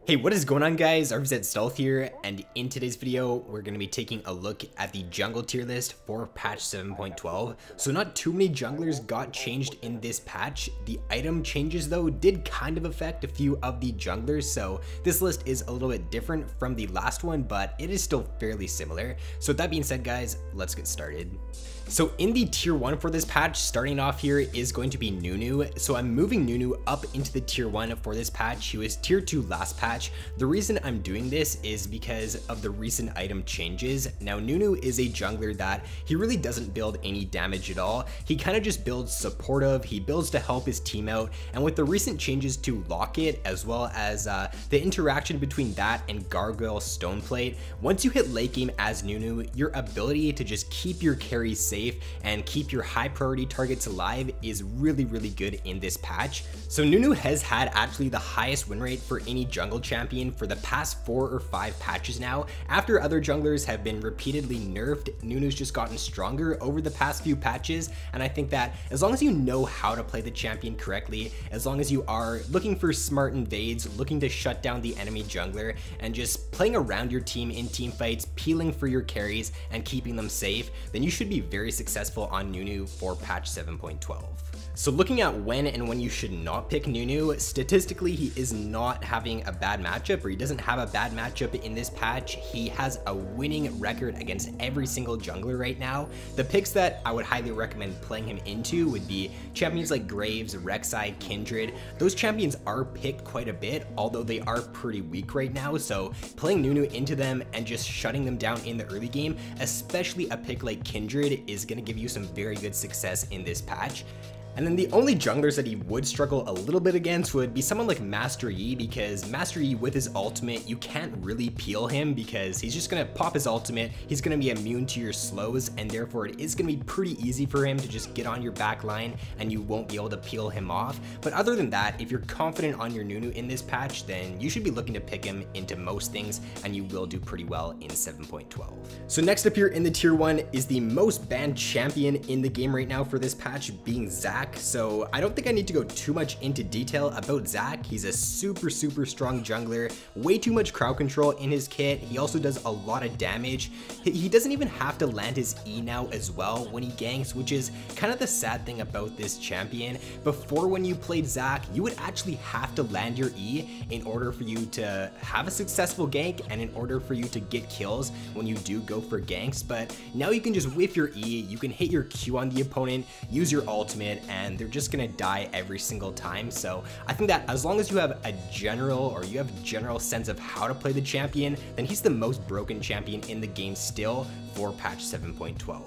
Hey, what is going on guys? RvzStealth here, and in today's video, we're going to be taking a look at the jungle tier list for patch 7.12. So not too many junglers got changed in this patch. The item changes though did kind of affect a few of the junglers, so this list is a little bit different from the last one, but it is still fairly similar. So with that being said guys, let's get started. So in the tier 1 for this patch, starting off here is going to be Nunu. So I'm moving Nunu up into the tier 1 for this patch. He was tier 2 last patch. The reason I'm doing this is because of the recent item changes. Now Nunu is a jungler that he really doesn't build any damage at all. He kind of just builds supportive, he builds to help his team out, and with the recent changes to Locket as well as the interaction between that and Gargoyle Stoneplate, once you hit late game as Nunu, your ability to just keep your carries safe and keep your high priority targets alive is really good in this patch. So Nunu has had actually the highest win rate for any jungle champion for the past 4 or 5 patches now. After other junglers have been repeatedly nerfed, Nunu's just gotten stronger over the past few patches, and I think that as long as you know how to play the champion correctly, as long as you are looking for smart invades, looking to shut down the enemy jungler, and just playing around your team in team fights, peeling for your carries and keeping them safe, then you should be very successful on Nunu for patch 7.12. So looking at when you should not pick Nunu, statistically he is not having a bad matchup, or he doesn't have a bad matchup in this patch. He has a winning record against every single jungler right now. The picks that I would highly recommend playing him into would be champions like Graves, Rek'Sai, Kindred. Those champions are picked quite a bit, although they are pretty weak right now, so playing Nunu into them and just shutting them down in the early game, especially a pick like Kindred, is going to give you some very good success in this patch. And then the only junglers that he would struggle a little bit against would be someone like Master Yi, because Master Yi with his ultimate, you can't really peel him because he's just going to pop his ultimate, he's going to be immune to your slows, and therefore it is going to be pretty easy for him to just get on your back line and you won't be able to peel him off. But other than that, if you're confident on your Nunu in this patch, then you should be looking to pick him into most things and you will do pretty well in 7.12. So next up here in the tier 1 is the most banned champion in the game right now for this patch, being Zac. So I don't think I need to go too much into detail about Zac. He's a super strong jungler, way too much crowd control in his kit. He also does a lot of damage. He doesn't even have to land his E now as well when he ganks, which is kind of the sad thing about this champion. Before, when you played Zac, you would actually have to land your E in order for you to have a successful gank and in order for you to get kills when you do go for ganks. But now you can just whiff your E, you can hit your Q on the opponent, use your ultimate, and they're just gonna die every single time. So I think that as long as you have a general sense of how to play the champion, then he's the most broken champion in the game still for patch 7.12.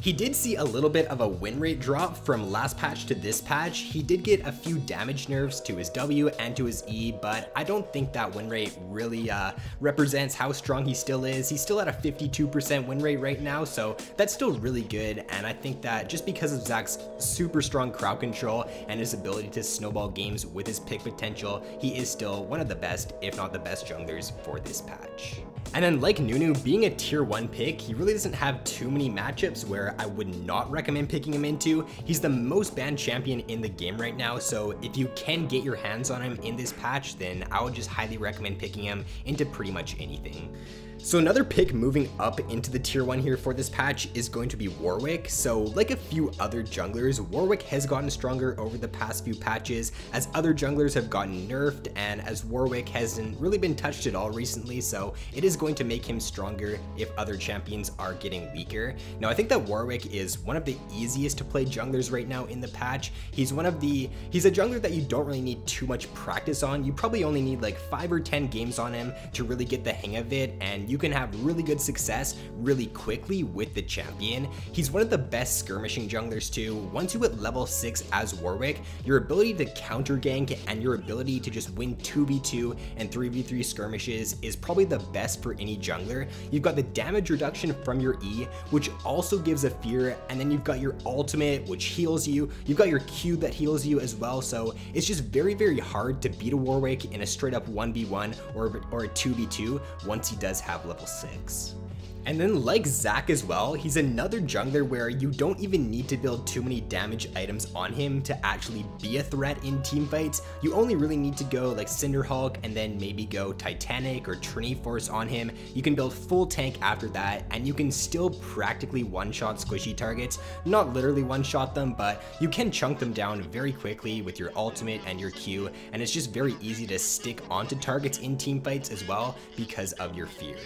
He did see a little bit of a win rate drop from last patch to this patch. He did get a few damage nerfs to his W and to his E, but I don't think that win rate really represents how strong he still is. He's still at a 52% win rate right now, so that's still really good. And I think that just because of Zac's super strong crowd control and his ability to snowball games with his pick potential, he is still one of the best, if not the best junglers for this patch. And then like Nunu, being a tier 1 pick, he really doesn't have too many matchups where I would not recommend picking him into. He's the most banned champion in the game right now, so if you can get your hands on him in this patch, then I would just highly recommend picking him into pretty much anything. So another pick moving up into the tier 1 here for this patch is going to be Warwick. So like a few other junglers, Warwick has gotten stronger over the past few patches as other junglers have gotten nerfed, and as Warwick hasn't really been touched at all recently, so it is going to make him stronger if other champions are getting weaker. Now I think that Warwick is one of the easiest to play junglers right now in the patch. He's a jungler that you don't really need too much practice on. You probably only need like 5 or 10 games on him to really get the hang of it, and you can have really good success really quickly with the champion. He's one of the best skirmishing junglers too. Once you hit level 6 as Warwick, your ability to counter gank and your ability to just win 2v2 and 3v3 skirmishes is probably the best for any jungler. You've got the damage reduction from your E, which also gives a fear, and then you've got your ultimate, which heals you. You've got your Q that heals you as well, so it's just very hard to beat a Warwick in a straight up 1v1 or a 2v2 once he does have level 6. And then like Zac as well, he's another jungler where you don't even need to build too many damage items on him to actually be a threat in teamfights. You only really need to go like Cinderhulk and then maybe go Titanic or Trinity Force on him. You can build full tank after that and you can still practically one-shot squishy targets. Not literally one-shot them, but you can chunk them down very quickly with your ultimate and your Q, and it's just very easy to stick onto targets in teamfights as well because of your fear.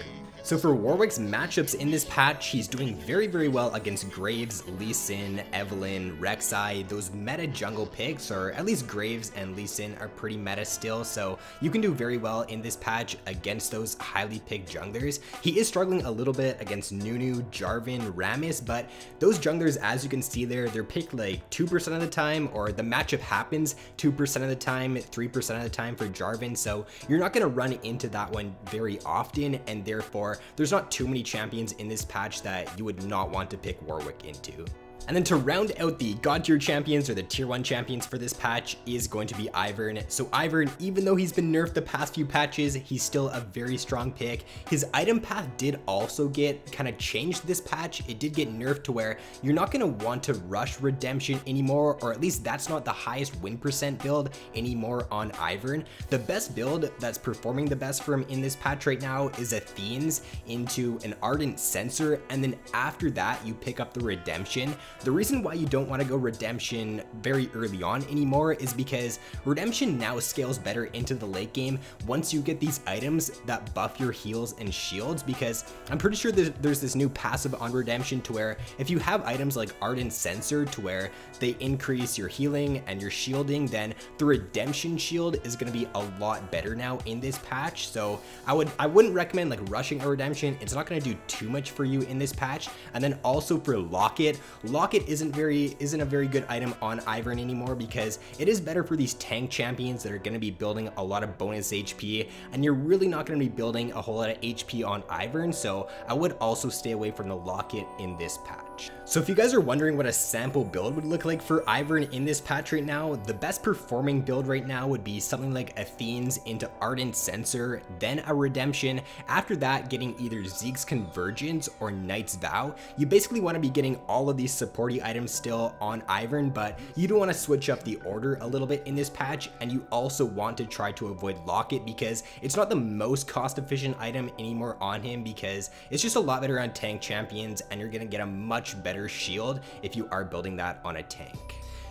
So for Warwick's matchups in this patch, he's doing very well against Graves, Lee Sin, Evelynn, Rek'Sai. Those meta jungle picks, or at least Graves and Lee Sin, are pretty meta still, so you can do very well in this patch against those highly picked junglers. He is struggling a little bit against Nunu, Jarvan, Rammus, but those junglers, as you can see there, they're picked like 2% of the time, or the matchup happens 2% of the time, 3% of the time for Jarvan, so you're not going to run into that one very often, and therefore there's not too many champions in this patch that you would not want to pick Warwick into. And then to round out the God tier champions, or the tier 1 champions for this patch, is going to be Ivor. So Ivor, even though he's been nerfed the past few patches, he's still a very strong pick. His item path did also get kind of changed this patch. It did get nerfed to where you're not going to want to rush Redemption anymore, or at least that's not the highest win percent build anymore on Ivor. The best build that's performing the best for him in this patch right now is Athene's into an Ardent Censer, and then after that you pick up the Redemption. The reason why you don't want to go Redemption very early on anymore is because Redemption now scales better into the late game once you get these items that buff your heals and shields, because I'm pretty sure there's this new passive on Redemption to where if you have items like Ardent Censer to where they increase your healing and your shielding, then the Redemption shield is going to be a lot better now in this patch. So I wouldn't recommend like rushing a Redemption. It's not going to do too much for you in this patch. And then also for Locket isn't a very good item on Ivor anymore, because it is better for these tank champions that are going to be building a lot of bonus HP, and you're really not going to be building a whole lot of HP on Ivor, so I would also stay away from the Locket in this patch. So if you guys are wondering what a sample build would look like for Ivor in this patch right now, the best performing build right now would be something like Athene's into Ardent Censer, then a Redemption. After that, getting either Zeke's Convergence or Knight's Vow. You basically want to be getting all of these supporty items still on Ivor, but you do want to switch up the order a little bit in this patch, and you also want to try to avoid Locket because it's not the most cost efficient item anymore on him, because it's just a lot better on tank champions and you're going to get a much better shield if you are building that on a tank.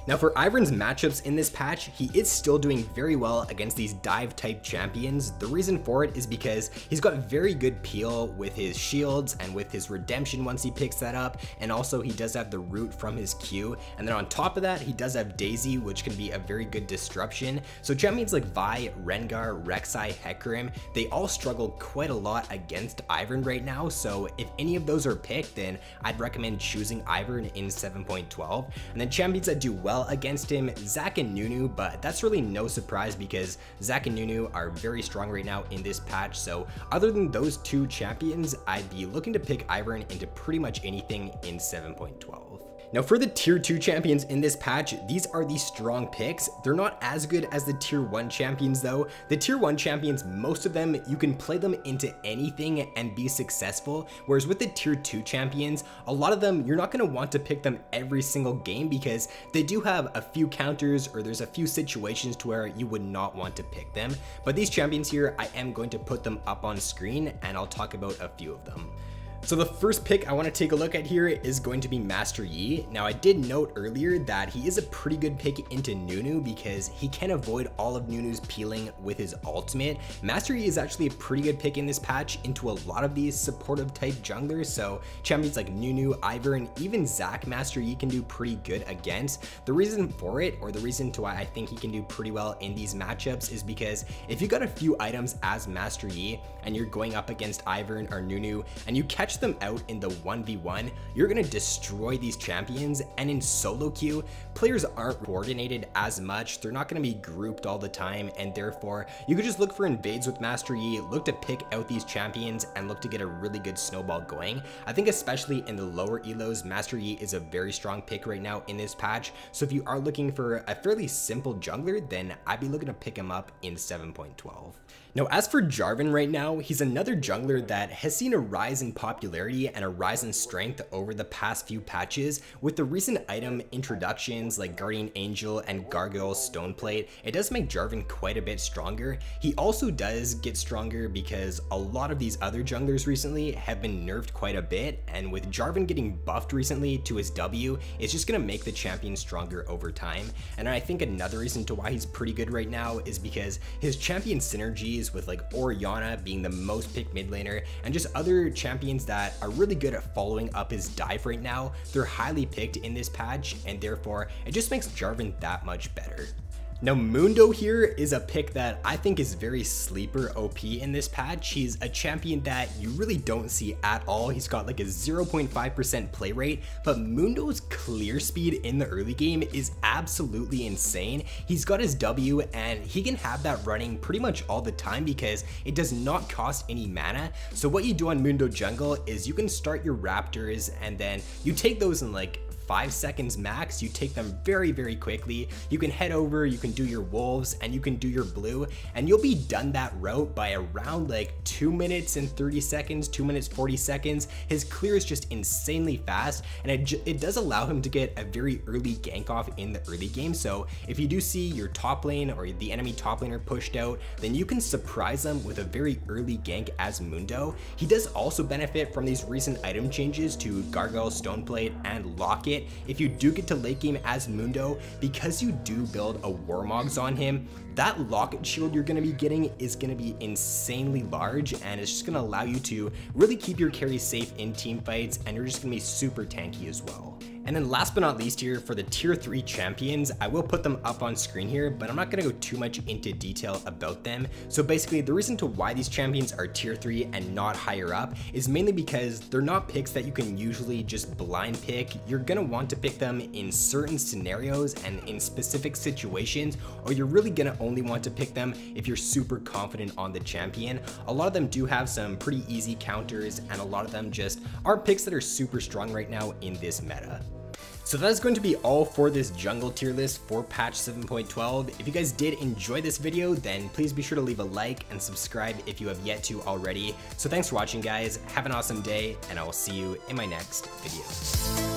Now for Ivor's matchups in this patch, he is still doing very well against these dive type champions. The reason for it is because he's got very good peel with his shields and with his Redemption once he picks that up, and also he does have the root from his Q, and then on top of that he does have Daisy, which can be a very good disruption. So champions like Vi, Rengar, Rek'Sai, Hecarim, they all struggle quite a lot against Ivor right now, so if any of those are picked, then I'd recommend choosing Ivor in 7.12. And then champions that do well against him, Zac and Nunu, but that's really no surprise because Zac and Nunu are very strong right now in this patch. So other than those two champions, I'd be looking to pick Ivor into pretty much anything in 7.12. Now for the tier 2 champions in this patch, these are the strong picks. They're not as good as the tier 1 champions though. The tier 1 champions, most of them, you can play them into anything and be successful, whereas with the tier 2 champions, a lot of them, you're not going to want to pick them every single game because they do have a few counters, or there's a few situations to where you would not want to pick them. But these champions here, I am going to put them up on screen and I'll talk about a few of them. So the first pick I want to take a look at here is going to be Master Yi. Now I did note earlier that he is a pretty good pick into Nunu because he can avoid all of Nunu's peeling with his ultimate. Master Yi is actually a pretty good pick in this patch into a lot of these supportive type junglers, so champions like Nunu, Ivor, and even Zac, Master Yi can do pretty good against. The reason for it, or the reason to why I think he can do pretty well in these matchups, is because if you got a few items as Master Yi and you're going up against Ivor or Nunu and you catch them out in the 1v1, you're gonna destroy these champions. And in solo queue, players aren't coordinated as much, they're not gonna be grouped all the time, and therefore you could just look for invades with Master Yi, look to pick out these champions and look to get a really good snowball going. I think especially in the lower elos, Master Yi is a very strong pick right now in this patch, so if you are looking for a fairly simple jungler, then I'd be looking to pick him up in 7.12. Now as for Jarvan right now, he's another jungler that has seen a rise in popularity popularity and a rise in strength over the past few patches. With the recent item introductions like Guardian Angel and Gargoyle Stoneplate, it does make Jarvan quite a bit stronger. He also does get stronger because a lot of these other junglers recently have been nerfed quite a bit, and with Jarvan getting buffed recently to his W, it's just going to make the champion stronger over time. And I think another reason to why he's pretty good right now is because his champion synergies with like Orianna being the most picked mid laner and just other champions that are really good at following up his dive right now, they're highly picked in this patch, and therefore it just makes Jarvan that much better. Now Mundo here is a pick that I think is very sleeper OP in this patch. He's a champion that you really don't see at all. He's got like a 0.5% play rate, but Mundo's clear speed in the early game is absolutely insane. He's got his W and he can have that running pretty much all the time because it does not cost any mana. So what you do on Mundo jungle is you can start your Raptors and then you take those in like 5 seconds max. You take them very quickly. You can head over, you can do your wolves, and you can do your blue, and you'll be done that route by around like 2 minutes and 30 seconds, 2 minutes 40 seconds. His clear is just insanely fast, and it does allow him to get a very early gank off in the early game. So if you do see your top lane or the enemy top laner pushed out, then you can surprise them with a very early gank as Mundo. He does also benefit from these recent item changes to Gargoyle Stoneplate and Locket. If you do get to late game as Mundo, because you do build a Warmogs on him, that Locket shield you're going to be getting is going to be insanely large, and it's just going to allow you to really keep your carry safe in team fights, and you're just going to be super tanky as well. And then last but not least here, for the tier 3 champions, I will put them up on screen here, but I'm not going to go too much into detail about them. So basically the reason to why these champions are tier 3 and not higher up is mainly because they're not picks that you can usually just blind pick. You're going to want to pick them in certain scenarios and in specific situations, or you're really going to only want to pick them if you're super confident on the champion. A lot of them do have some pretty easy counters, and a lot of them just are picks that are super strong right now in this meta. So that is going to be all for this jungle tier list for patch 7.12. If you guys did enjoy this video, then please be sure to leave a like and subscribe if you have yet to already. So thanks for watching guys, have an awesome day, and I will see you in my next video.